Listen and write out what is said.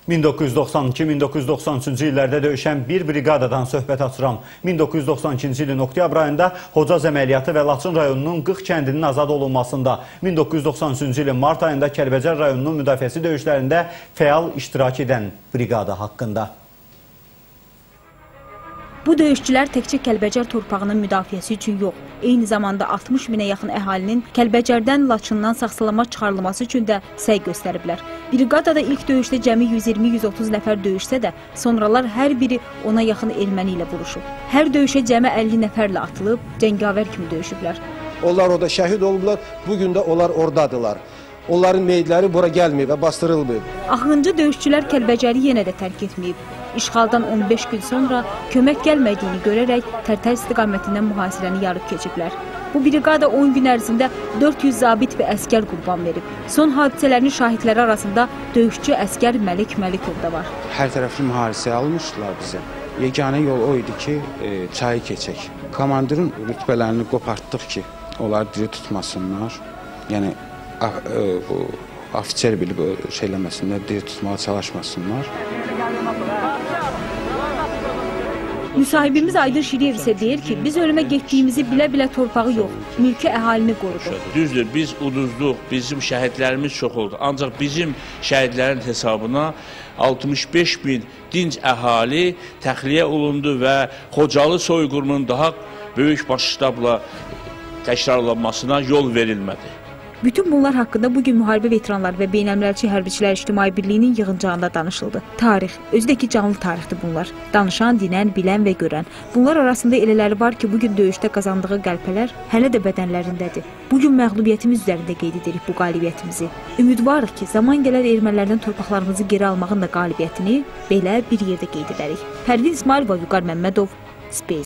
1992-1993-cü illərdə döyüşən bir briqadadan söhbət açıram. 1992-ci ilin oktyabr ayında Hocaz əməliyyatı və Laçın rayonunun 40 kəndinin azad olunmasında, 1993-cü ilin mart ayında Kəlbəcər rayonunun müdafiəsi döyüşlərində fəal iştirak edən briqada haqqında. Bu döyüşçülər təkcə Kəlbəcər torpağının müdafiəsi üçün yox, eyni zamanda 60 minə yaxın əhalinin Kəlbəcərdən, Laçından sağ-salamat çıxarılması üçün də səy göstəriblər. Briqadada ilk döyüşdə cəmi 120-130 nəfər döyüşsə də, sonralar hər biri ona yaxın erməni ilə vuruşub. Hər döyüşə cəmi 50 nəfərlə atılıb, cəngavər kimi döyüşüblər. Onlar orada şəhid olublar, bugün də onlar oradadılar. Onların meyidləri bura gəlməyib və bastırılmayıb. Axırıncı döyüşçülər Kəlbəcəri yenə də tərk etməyib. İşğaldan 15 gün sonra kömək gəlmədiyini görərək Tərtər istiqamətindən mühasirəni yarıb keçiblər. Bu briqada 10 gün ərzində 400 zabit və əskər qurban verib. Son hadisələrin şahidləri arasında döyüşçü əskər Məlik Məlikov da var. Hər tərəfli müharisə almışdılar bizə. Yeganə yol o idi ki, çayı keçək. Komandirin rütbələrini qopartdıq ki, onları diri tutmasınlar. Yəni, ofisier bilib şeyləməsinlər, diri tutmağa çalışmasınlar. Müsahibimiz Aydın Şiriyev isə deyir ki, biz ölümə getdiyimizi bilə-bilə torpağı yox, mülki əhalini qoruduq. Düzdür, biz uduzduq, bizim şəhidlərimiz çox oldu. Ancaq bizim şəhidlərin hesabına 65 min dinc əhali təxliyə olundu və Xocalı soyqırımının daha böyük başştabla təkrarlanmasına yol verilmədi. Bütün bunlar haqqında bugün Müharibə Veteranlar və Beynəlmiləl Hərbçilər İctimai Birliyinin yığıncağında danışıldı. Tarix, özü də ki canlı tarixdir bunlar. Danışan, dinən, bilən və görən. Bunlar arasında elələri var ki, bugün döyüşdə qazandığı qəlpələr hələ də bədənlərindədir. Bugün məğlubiyyətimiz üzərində qeyd edirik bu qalibiyyətimizi. Ümidvarıq ki, zaman gələr ermənilərdən torpaqlarımızı geri almağın da qalibiyyətini belə bir yerdə qeyd edərik. Pərvin İsmailova, Vüqar Məmmədov, Space.